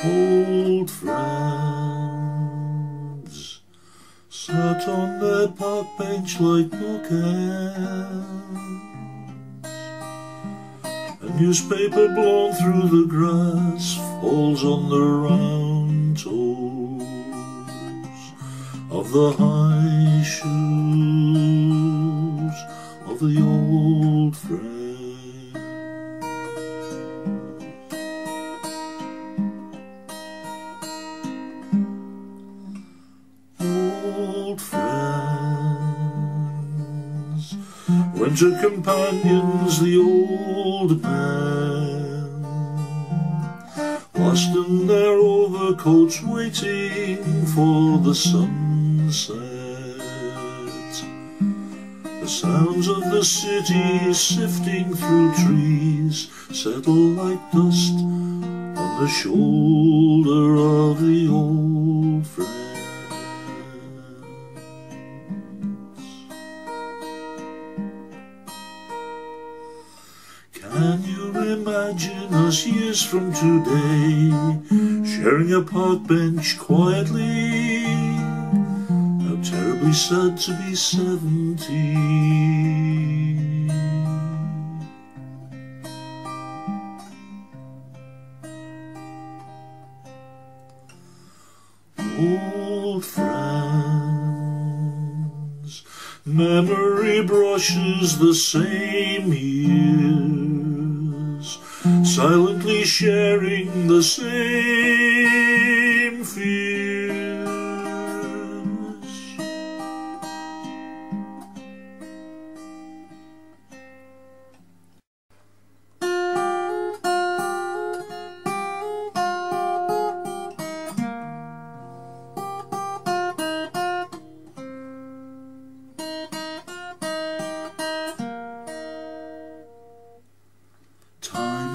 Old friends sat on their park bench like bookends. A newspaper blown through the grass falls on the round toes of the high shoes of the old friends. Old friends, winter companions, the old men, lost in their overcoats waiting for the sunset. The sounds of the city sifting through trees settle like dust on the shoulder of the old friends. Can you imagine us years from today, sharing a park bench quietly? How terribly sad to be 70. Old friends, memory brushes the same years, silently sharing the same fears.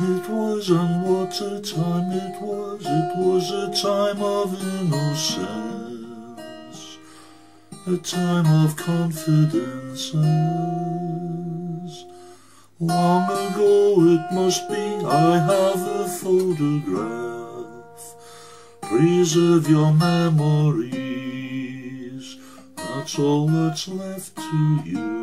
It was, and what a time it was a time of innocence, a time of confidences. Long ago it must be, I have a photograph. Preserve your memories, that's all that's left to you.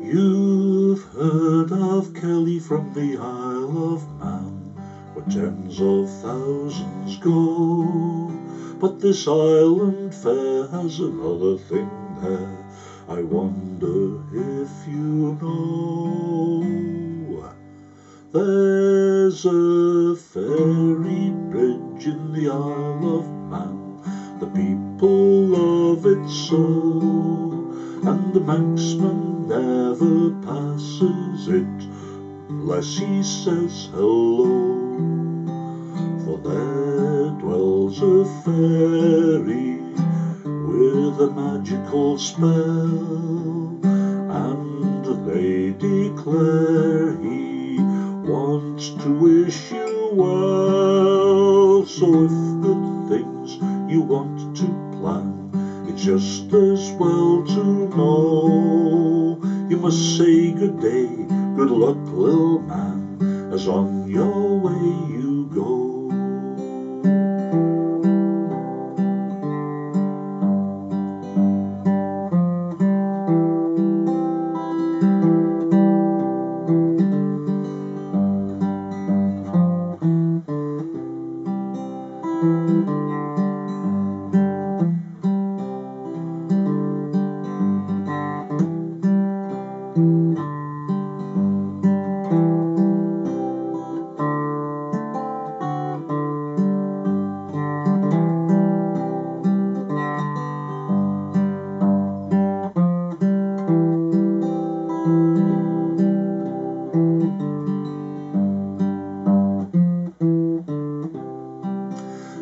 You've heard of Kelly from the Isle of Man, where tens of thousands go. But this island fair has another thing there, I wonder if you know. There's a fairy bridge in the Isle of Man, the people love it so, and the Manxman never passes it unless he says hello. For there dwells a fairy with a magical spell, and they declare he wants to wish you well. So if good things you want to plan, it's just as well to know you must say good day, good luck, little man, as on your way you go.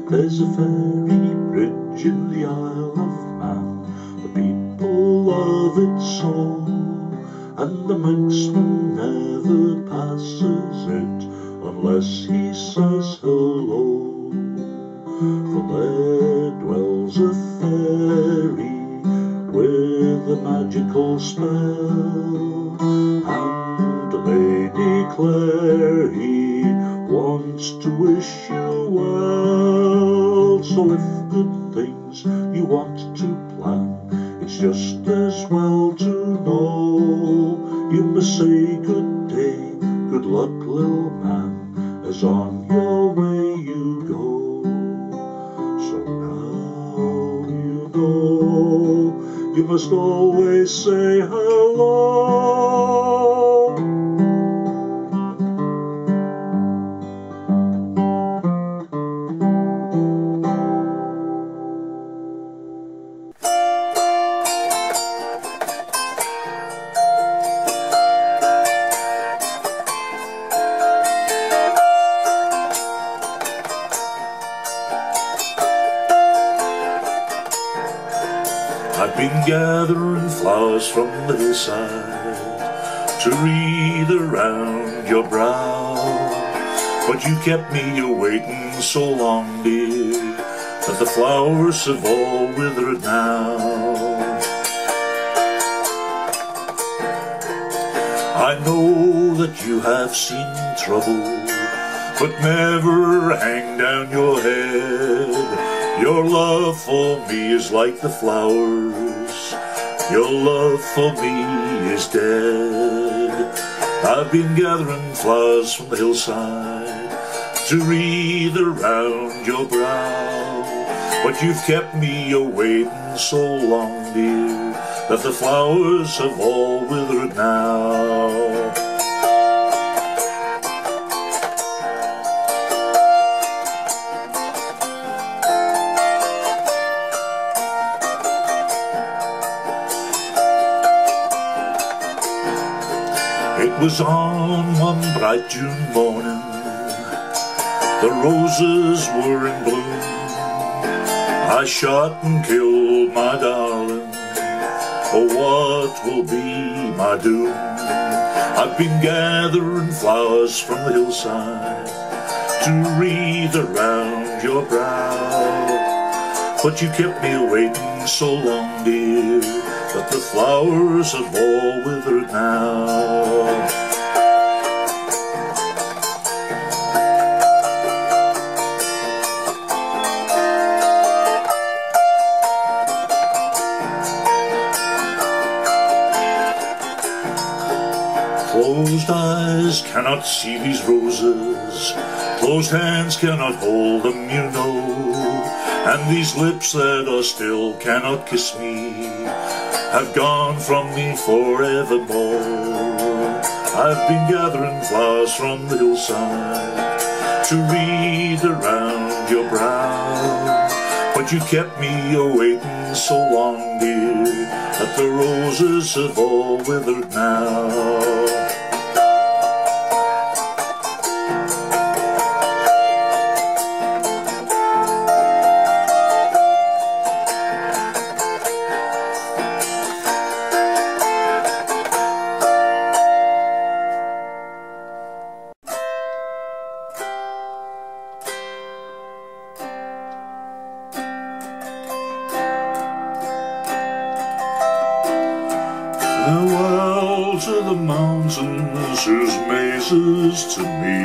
There's a fairy bridge in the Isle of Man, the people love it so, and the Manxman as he says hello. For there dwells a fairy with a magical spell, and Lady Clare, he wants to wish you well. So if good things you want to plan, it's just as well to know you must say good day, good luck, little man, as on your way you go. So now you know you must always say hello. I've been gathering flowers from the hillside to wreath around your brow, but you kept me a-waiting so long, dear, that the flowers have all withered now. I know that you have seen trouble, but never hang down your head. Your love for me is like the flowers, your love for me is dead. I've been gathering flowers from the hillside to wreath around your brow, but you've kept me a-waiting so long, dear, that the flowers have all withered now. It was on one bright June morning, the roses were in bloom. I shot and killed my darling, oh what will be my doom? I've been gathering flowers from the hillside to wreath around your brow, but you kept me a-waiting so long, dear, that the flowers have all withered now. Closed eyes cannot see these roses, closed hands cannot hold them, you know, and these lips that are still cannot kiss me have gone from me forevermore. I've been gathering flowers from the hillside to wreath around your brow, but you kept me a-waiting so long, dear, that the roses have all withered now. Farewell to the mountains whose mazes to me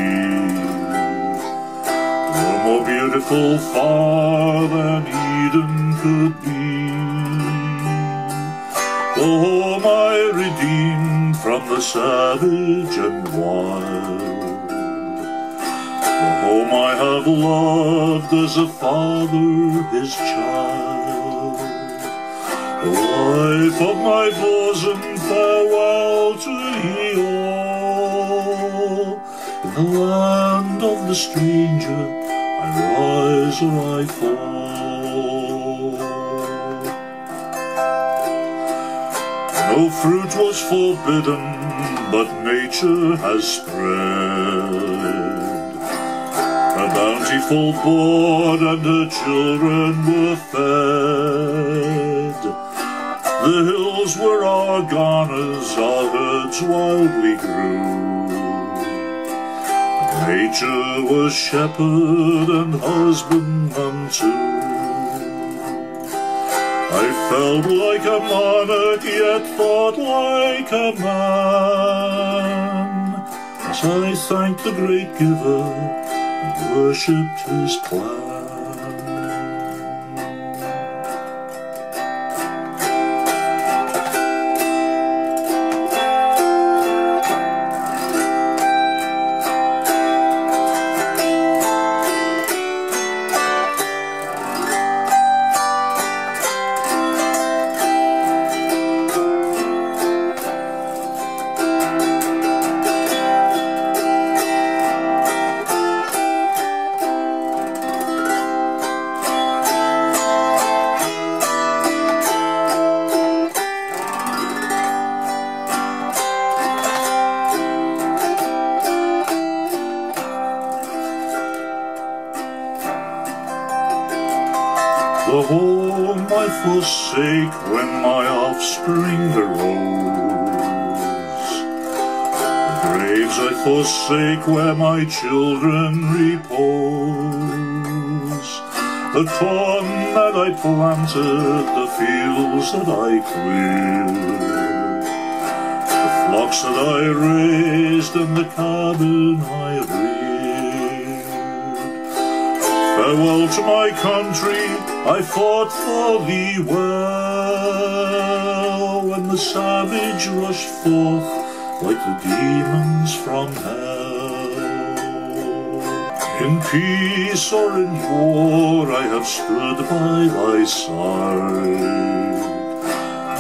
were more beautiful far than Eden could be. The home I redeemed from the savage and wild, the home I have loved as a father his child. The life of my bosom, farewell to ye all. In the land of the stranger, I rise or I fall. No fruit was forbidden, but nature has spread a bountiful board, and her children were fed. The hills were our garners, our herds wildly grew, and Nature was shepherd and husbandman too. I felt like a monarch, yet thought like a man, as I thanked the great giver and worshipped his plan. The home I forsake when my offspring arose, the graves I forsake where my children repose, the corn that I planted, the fields that I cleared, the flocks that I raised and the cabin I reared. Farewell to my country, I fought for thee well, when the savage rushed forth like the demons from hell. In peace or in war I have stood by thy side.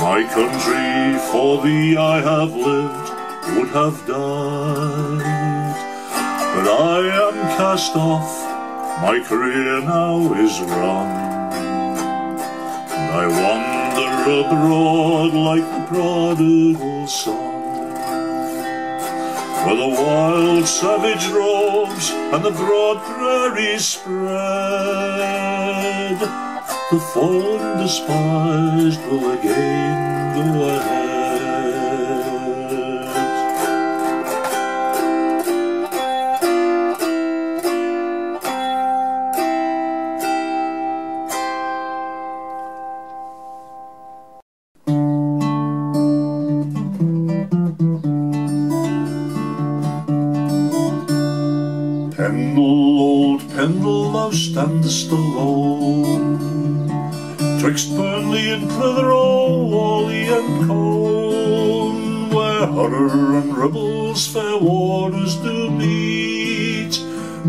My country, for thee I have lived, would have died. But I am cast off, my career now is run, I wander abroad like the prodigal son, where the wild savage roams and the broad prairies spread. The fallen despised will again go ahead. Pendle, old Pendle, thou standest alone, twixt Burnley and Clitheroe, Whalley and Colne, where Horror and Rebels fair waters do meet,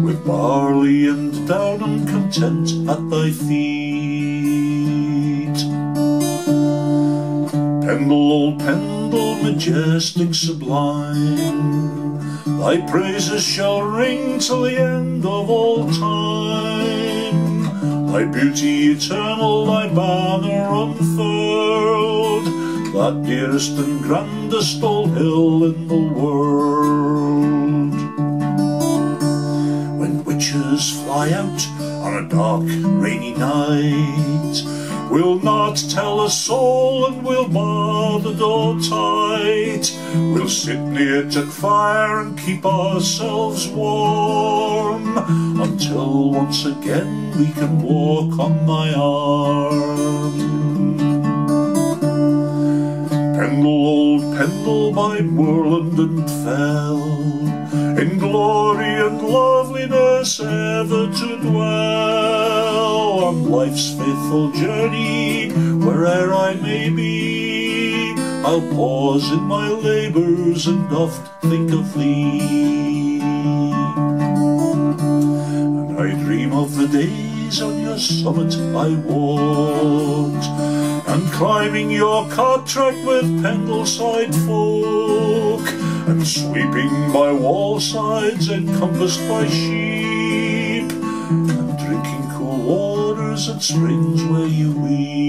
with barley and down content at thy feet. Pendle, old Pendle, majestic, sublime, thy praises shall ring till the end of all time. Thy beauty eternal, thy banner unfurled, that dearest and grandest old hill in the world. When witches fly out on a dark, rainy night, we'll not tell a soul and we'll bar the door tight. We'll sit near to fire and keep ourselves warm, until once again we can walk on thy arm. Pendle, old Pendle, by moorland and fell, in glory and loveliness ever to dwell, on life's faithful journey, where'er I may be, I'll pause in my labours and oft think of thee. And I dream of the days on your summit I walked, and climbing your cart track with Pendleside folk, and sweeping by wall sides encompassed by sheep, and drinking cool waters at springs where you weep.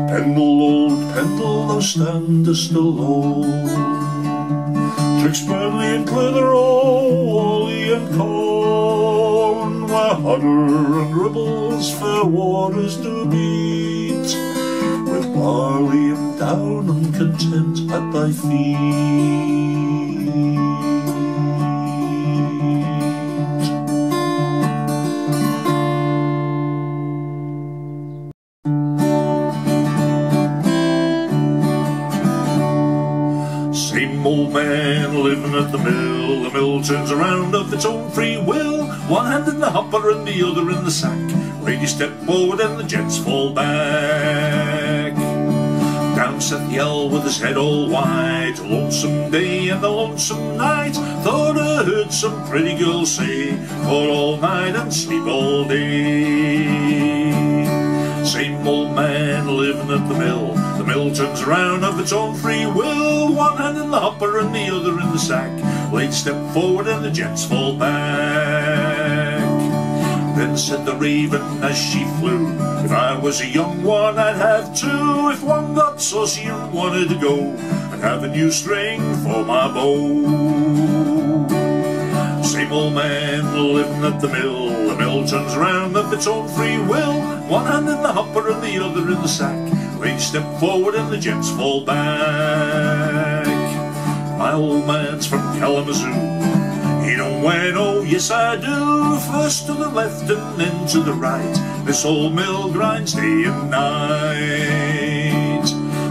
Pendle, old Pendle, thou standest alone, twixt Burnley and Clitheroe, Whalley and Colne, where Hodder and Ribble's fair waters do meet, with barley and down and content at thy feet. Same old man living at the mill turns around of its own free will. One hand in the hopper and the other in the sack. Ladies step forward and the gents fall back. Down sat the owl with his head all white. A lonesome day and a lonesome night. Thought I heard some pretty girls say, for all night and sleep all day. Same old man living at the mill. The mill turns around of its own free will. One hand in the hopper and the other in the sack. Ladies step forward and the gents fall back. Then said the raven as she flew, if I was a young one I'd have two. If one got saucy and wanted to go, I'd have a new string for my bow. Same old man living at the mill. The mill turns around of its own free will. One hand in the hopper and the other in the sack. Ladies step forward and the gents fall back. My old man's from Kalamazoo. He don't wear no, yes I do. First to the left and then to the right. This old mill grinds day and night.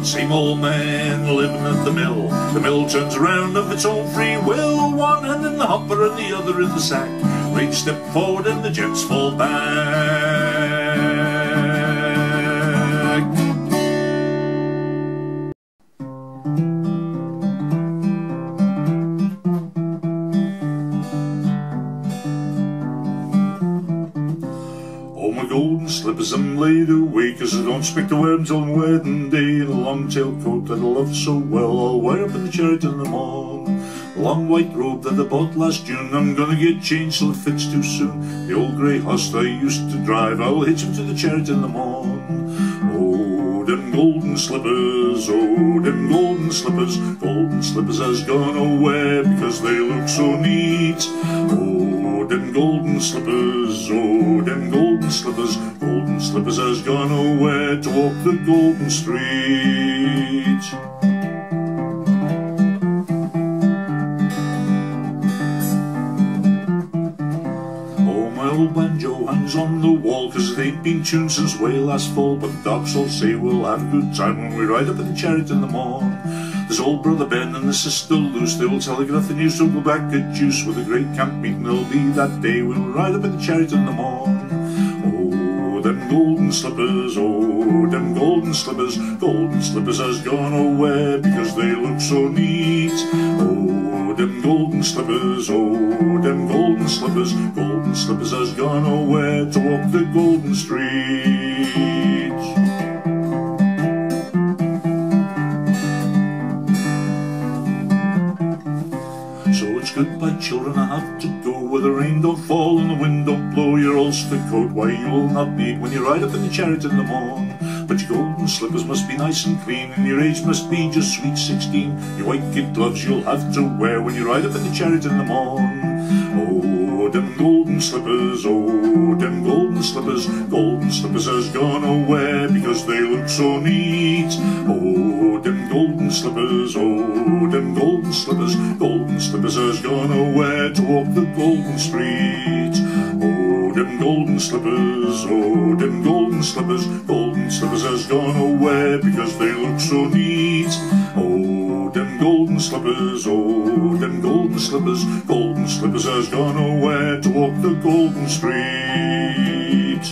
Same old man living at the mill. The mill turns around of its own free will. One hand in the hopper and the other in the sack. Ladies step forward and the gents fall back. Golden slippers I'm laid away, 'cause I don't expect to wear them till my wedding day. And a long tailed coat that I love so well, I'll wear up in the chariot in the morn. A long white robe that I bought last June, I'm gonna get changed till it fits too soon. The old grey horse that I used to drive, I'll hitch him to the chariot in the morn. Oh, them golden slippers, oh, them golden slippers. Golden slippers has gone away because they look so neat. Oh, them golden slippers, oh, them golden slippers. Golden slippers has gone away to walk the golden street. Oh, my old banjo hangs on the wall, 'cause it ain't been tuned since way last fall. But the docs all say we'll have a good time when we ride up in the chariot in the morn. There's old brother Ben and the sister Luce, they will telegraph the news, so go back at juice. With a great camp meeting there'll be that day, we'll ride up in the chariot in the morn. Oh, them golden slippers, oh, them golden slippers. Golden slippers has gone away because they look so neat. Oh, them golden slippers, oh, them golden slippers. Golden slippers has gone away to walk the golden street. Goodbye children, I have to go, where the rain don't fall and the wind don't blow. Your Ulster coat, why you will not need when you ride up in the chariot in the morn. But your golden slippers must be nice and clean, and your age must be just sweet 16. Your white kid gloves you'll have to wear when you ride up in the chariot in the morn. Oh, them golden slippers, oh, them golden slippers. Golden slippers has gone away because they look so neat. Oh, them golden slippers, oh, them golden slippers. Golden slippers has gone away to walk the golden street. Oh, them golden slippers, oh, them golden slippers. Golden slippers has gone away because they look so neat. Oh, them golden slippers, oh, them golden slippers. Golden slippers has gone away to walk the golden street.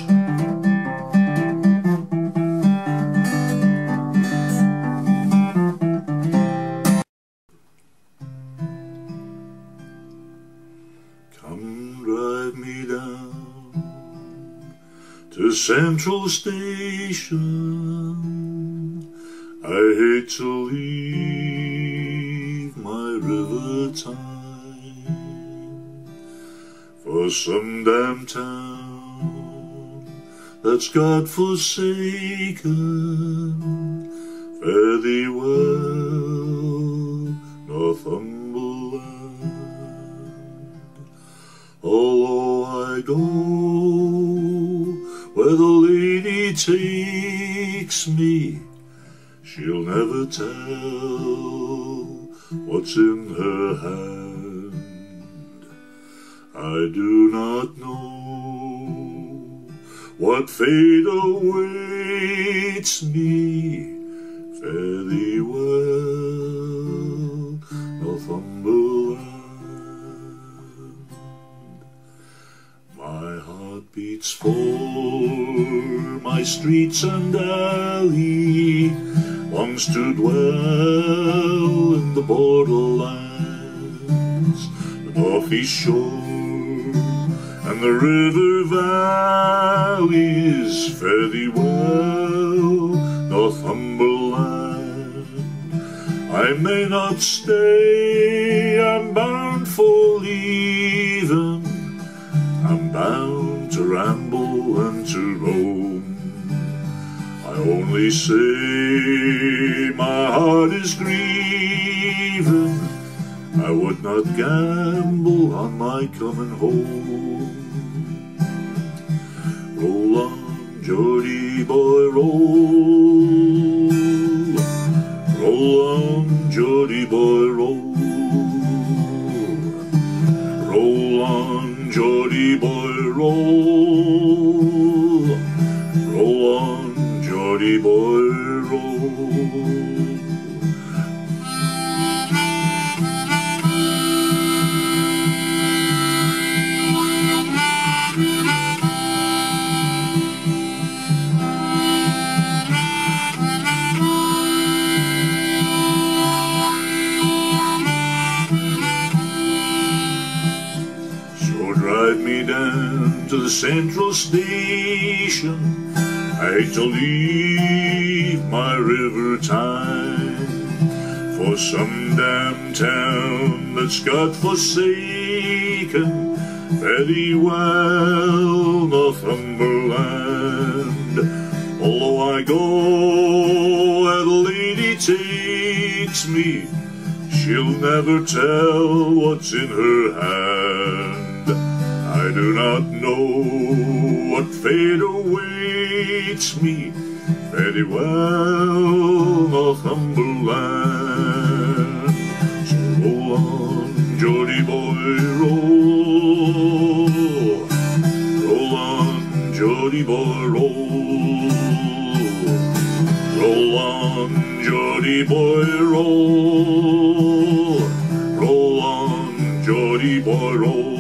Come drive me down to Central Station. I hate to leave my river time for some damn town that's God-forsaken. Fare thee well, Northumberland. Although I go where the lady takes me, she'll never tell what's in her hand. I do not know what fate awaits me. Fare thee well, Northumberland. My heart beats for my streets and alley, once to dwell in the borderlands, the northeast shore and the river valleys. Fare thee well, Northumberland. I may not stay, I'm bound for leaving, I'm bound to ramble and to roam. I only say my heart is grieving, I would not gamble on my coming home. Roll on, Geordie boy, roll. Roll on, Geordie boy, roll. Roll on, Geordie boy, roll. Roll on, Geordie boy, roll. Drive me down to the central station, I hate to leave my river time for some damn town that's got forsaken. Fare thee well, Northumberland. Although I go where the lady takes me, she'll never tell what's in her hand. I do not know what fate awaits me. Fare thee well, Northumberland. So roll on, Geordie boy, roll. Roll on, Geordie boy, roll. Roll on, Geordie boy, roll. Roll on, Geordie boy, roll.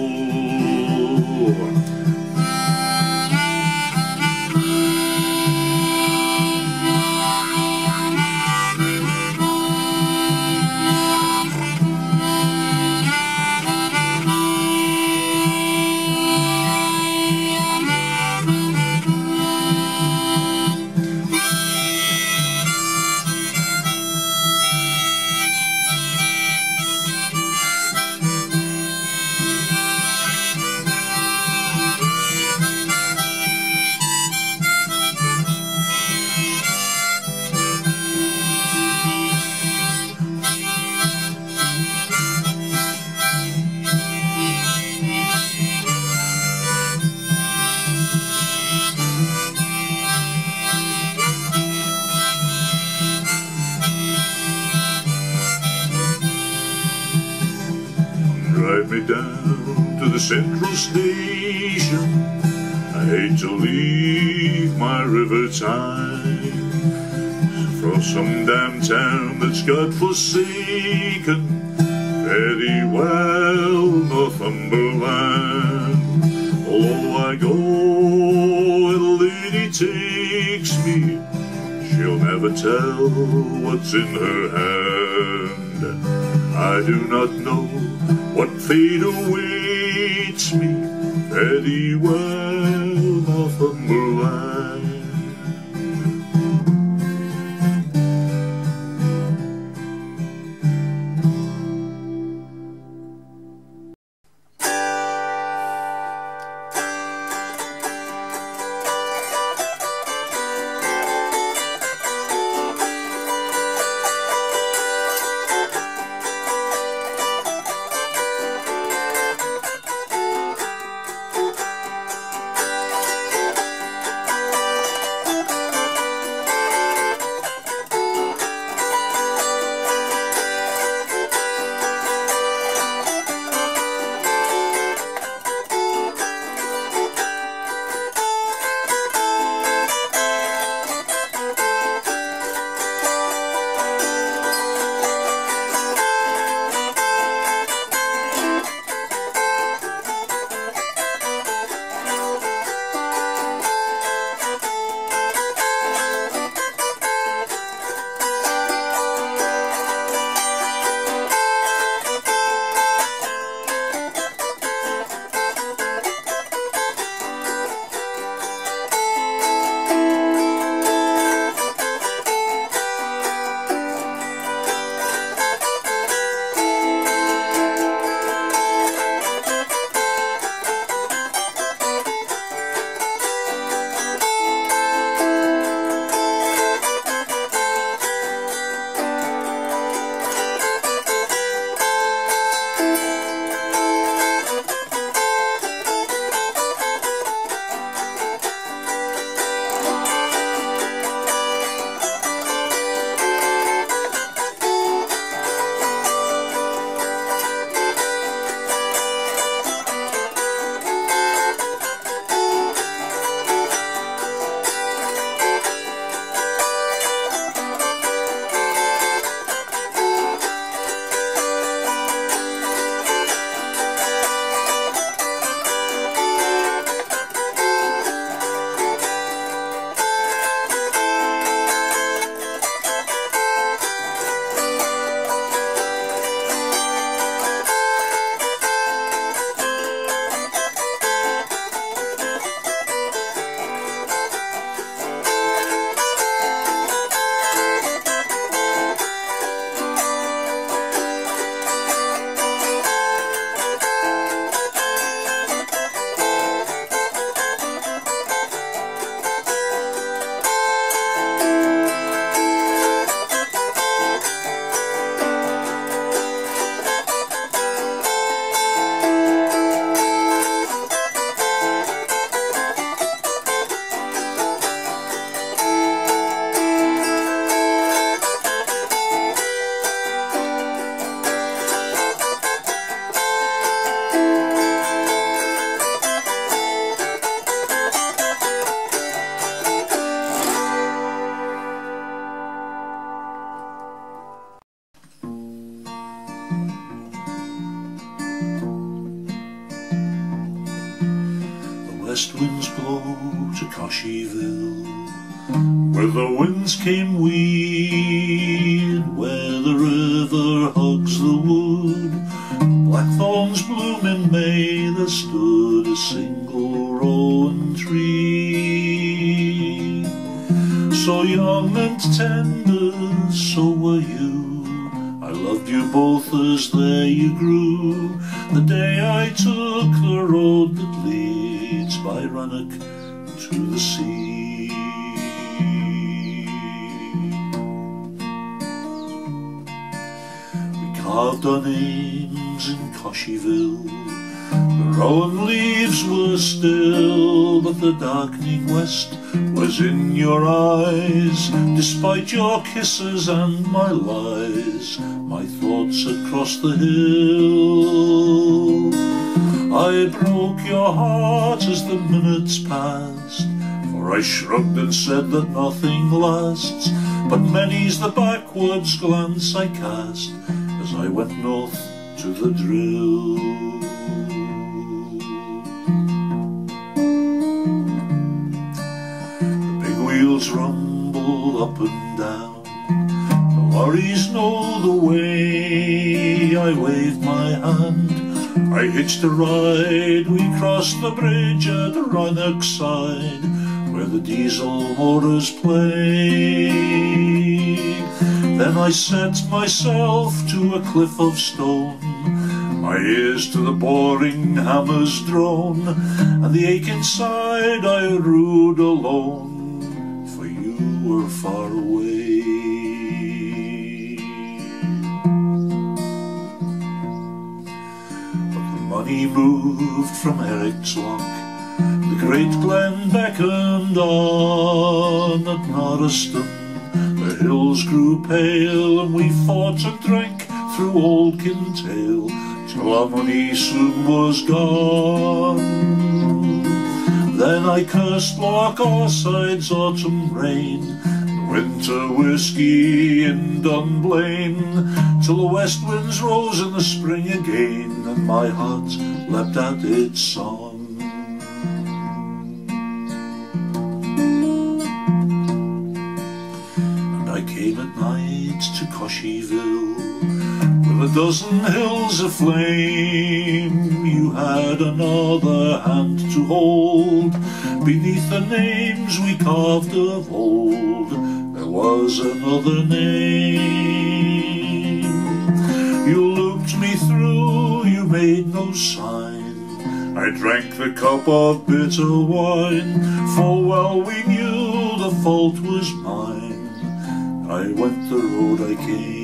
Drive me down to the central station, I hate to leave my river time for some damn town that's got forsaken. Fare thee well, Northumberland. Although I go where the lady takes me, she'll never tell what's in her hand. I do not know what fate awaits me. Fare thee well, Northumberland. west winds blow to Coshieville, where the winds came we, and where the river hugs the wood. Blackthorns bloom in May, there stood a single rowan tree. So young and tender, so were you. I loved you both as there you grew. The day I took the road that leads by Rannoch to the sea. We carved our names in Coshieville. The rowan leaves were still, but the darkening west was in your eyes. Despite your kisses and my lies, my thoughts had crossed the hill. I broke your heart as the minutes passed, for I shrugged and said that nothing lasts. But many's the backwards glance I cast as I went north to the drill. Wheels rumble up and down, the lorries know the way. I waved my hand, I hitched a ride. We crossed the bridge at Rannoch side, where the diesel motors play. Then I set myself to a cliff of stone, my ears to the boring hammer's drone, and the ache inside I rode alone. Were far away. But the money moved from Eric's Lock, the great glen beckoned on. At Norriston the hills grew pale, and we fought and drank through old Kintail till our money soon was gone. Then I cursed Loch Orside's autumn rain, winter whiskey in Dunblane, till the west winds rose in the spring again, and my heart leapt at its song. And I came at night to Coshieville, with a dozen hills aflame. You had another hand to hold, beneath the names we carved of old there was another name. You looked me through, you made no sign. I drank the cup of bitter wine, full well we knew the fault was mine. I went the road I came.